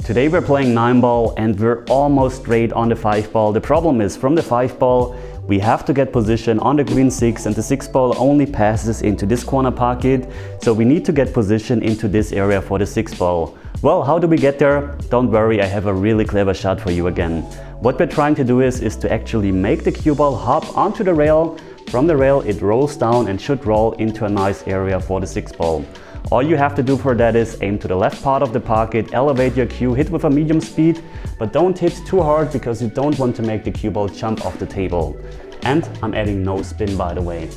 Today we're playing 9 ball and we're almost straight on the 5 ball. The problem is from the 5 ball we have to get position on the green 6 and the 6 ball only passes into this corner pocket. So we need to get position into this area for the 6 ball. Well, how do we get there? Don't worry, I have a really clever shot for you again. What we're trying to do is to actually make the cue ball hop onto the rail. From the rail it rolls down and should roll into a nice area for the 6 ball. All you have to do for that is aim to the left part of the pocket, elevate your cue, hit with a medium speed, but don't hit too hard because you don't want to make the cue ball jump off the table. And I'm adding no spin, by the way.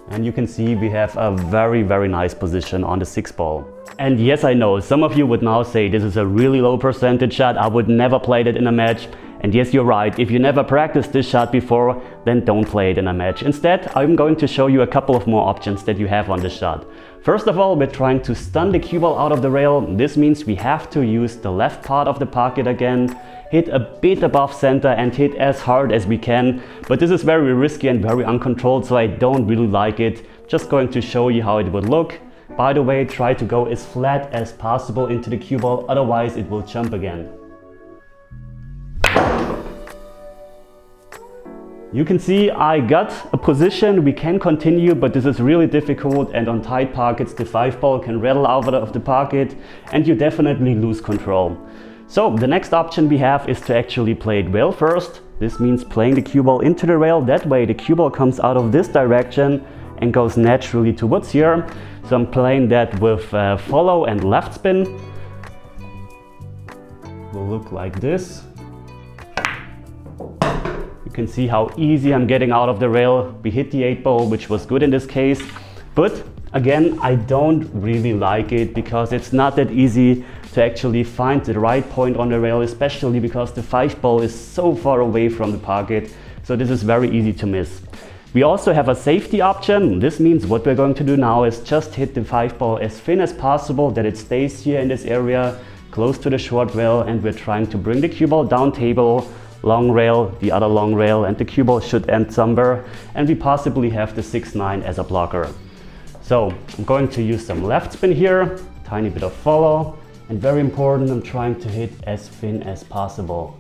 And you can see we have a very nice position on the 6 ball. And yes, I know, some of you would now say this is a really low percentage shot, I would never play it in a match. And yes, you're right, if you never practiced this shot before, then don't play it in a match. Instead, I'm going to show you a couple of more options that you have on this shot. First of all, we're trying to stun the cue ball out of the rail. This means we have to use the left part of the pocket again, hit a bit above center and hit as hard as we can. But this is very risky and very uncontrolled, so I don't really like it. Just going to show you how it would look. By the way, try to go as flat as possible into the cue ball, otherwise it will jump again. You can see I got a position, we can continue, but this is really difficult, and on tight pockets the 5 ball can rattle out of the pocket and you definitely lose control. So the next option we have is to actually play it rail first. This means playing the cue ball into the rail, that way the cue ball comes out of this direction and goes naturally towards here. So I'm playing that with follow and left spin. Will look like this. You can see how easy I'm getting out of the rail. We hit the 8 ball, which was good in this case. But again, I don't really like it because it's not that easy to actually find the right point on the rail, especially because the 5 ball is so far away from the pocket. So this is very easy to miss. We also have a safety option. This means what we're going to do now is just hit the 5 ball as thin as possible, that it stays here in this area, close to the short rail, and we're trying to bring the cue ball down table, long rail, the other long rail, and the cue ball should end somewhere, and we possibly have the 6-9 as a blocker. So I'm going to use some left spin here, tiny bit of follow, and very important, I'm trying to hit as thin as possible.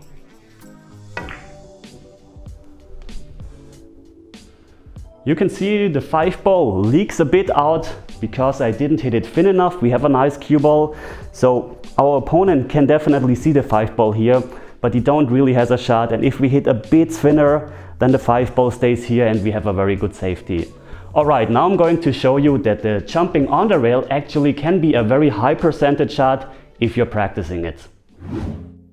You can see the 5 ball leaks a bit out because I didn't hit it thin enough. We have a nice cue ball, so our opponent can definitely see the 5 ball here, but he don't really has a shot, and if we hit a bit thinner, then the 5 ball stays here and we have a very good safety. Alright, now I'm going to show you that the jumping on the rail actually can be a very high percentage shot if you're practicing it.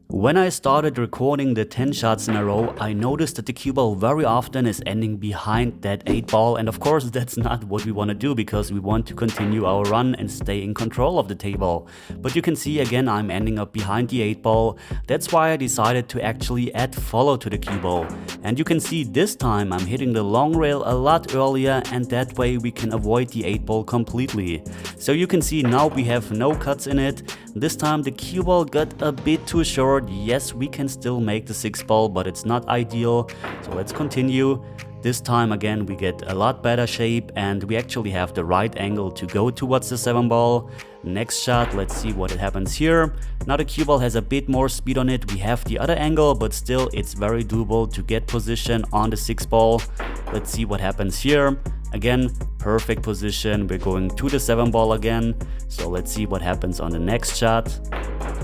When I started recording the 10 shots in a row, I noticed that the cue ball very often is ending behind that 8 ball, and of course that's not what we want to do because we want to continue our run and stay in control of the table. But you can see again I'm ending up behind the 8 ball. That's why I decided to actually add follow to the cue ball. And you can see this time I'm hitting the long rail a lot earlier, and that way we can avoid the 8 ball completely. So you can see now we have no cuts in it. This time the cue ball got a bit too short. Yes, we can still make the 6 ball, but it's not ideal. So let's continue. This time again we get a lot better shape and we actually have the right angle to go towards the 7 ball. Next shot, let's see what happens here. Now the cue ball has a bit more speed on it. We have the other angle, but still it's very doable to get position on the 6 ball. Let's see what happens here. Again, perfect position. We're going to the 7 ball again. So let's see what happens on the next shot.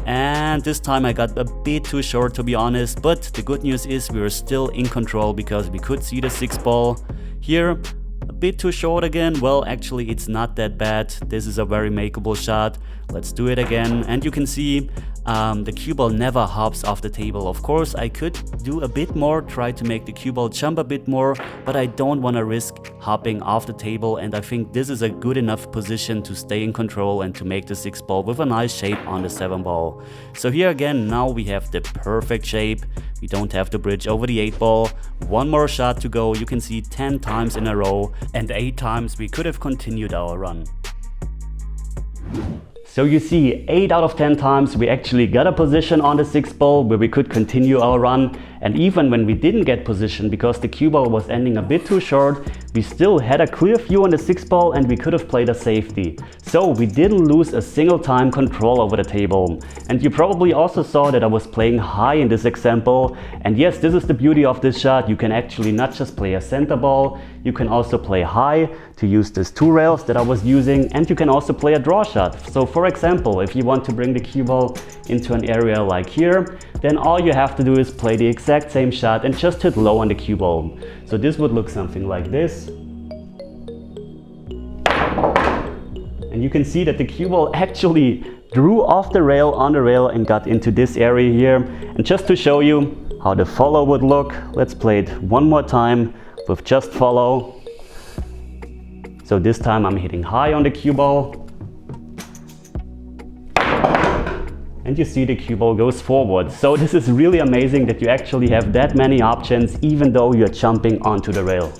And this time I got a bit too short, to be honest, but the good news is we were still in control because we could see the 6 ball. Here, a bit too short again. Well, actually it's not that bad. This is a very makeable shot. Let's do it again, and you can see the cue ball never hops off the table. Of course I could do a bit more, try to make the cue ball jump a bit more, but I don't want to risk hopping off the table, and I think this is a good enough position to stay in control and to make the 6 ball with a nice shape on the 7 ball. So here again, now we have the perfect shape. We don't have to bridge over the 8 ball. One more shot to go. You can see 10 times in a row, and 8 times we could have continued our run. So you see, 8 out of 10 times we actually got a position on the 6 ball where we could continue our run, And even when we didn't get position because the cue ball was ending a bit too short, we still had a clear view on the 6 ball and we could have played a safety. So we didn't lose a single time control over the table. And you probably also saw that I was playing high in this example. And yes, this is the beauty of this shot. You can actually not just play a center ball, you can also play high to use these 2 rails that I was using, and you can also play a draw shot. So for example, if you want to bring the cue ball into an area like here, then all you have to do is play the exact same shot and just hit low on the cue ball. So this would look something like this. And you can see that the cue ball actually drew off the rail on the rail and got into this area here. And just to show you how the follow would look, let's play it one more time with just follow. So this time I'm hitting high on the cue ball. And you see the cue ball goes forward. So this is really amazing that you actually have that many options even though you're jumping onto the rail.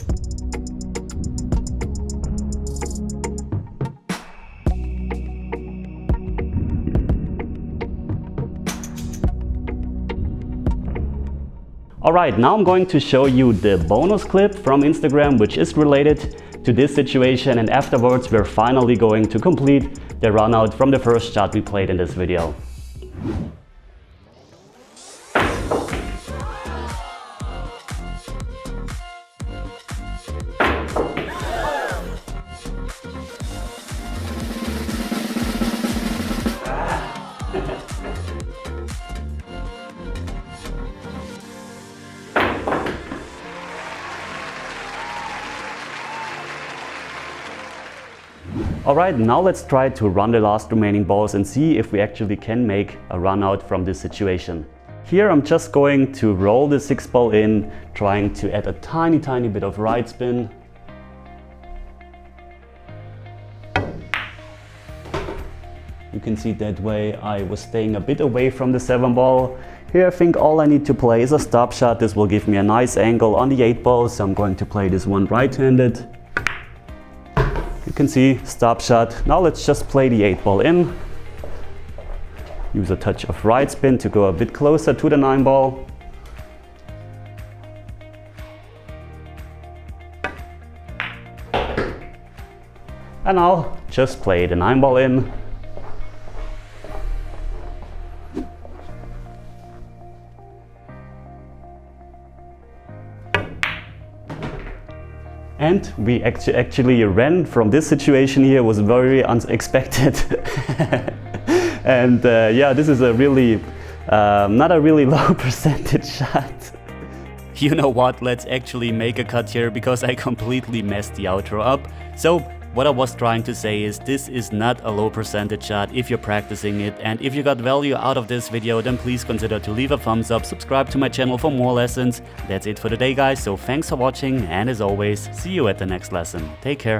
Alright, now I'm going to show you the bonus clip from Instagram which is related to this situation, and afterwards we're finally going to complete the run out from the first shot we played in this video. Alright, now let's try to run the last remaining balls and see if we actually can make a run out from this situation. Here I'm just going to roll the 6 ball in, trying to add a tiny bit of right spin. You can see that way I was staying a bit away from the 7 ball. Here I think all I need to play is a stop shot. This will give me a nice angle on the 8 ball, so I'm going to play this one right-handed. You can see stop shot. Now let's just play the 8 ball in. Use a touch of right spin to go a bit closer to the 9 ball. And I'll just play the 9 ball in. And we actually ran from this situation here. It was very unexpected. And yeah, this is a really, not a really low percentage shot. You know what, let's actually make a cut here because I completely messed the outro up. So what I was trying to say is this is not a low percentage shot if you're practicing it, and if you got value out of this video, then please consider to leave a thumbs up, subscribe to my channel for more lessons. That's it for today guys, so thanks for watching, and as always, see you at the next lesson. Take care.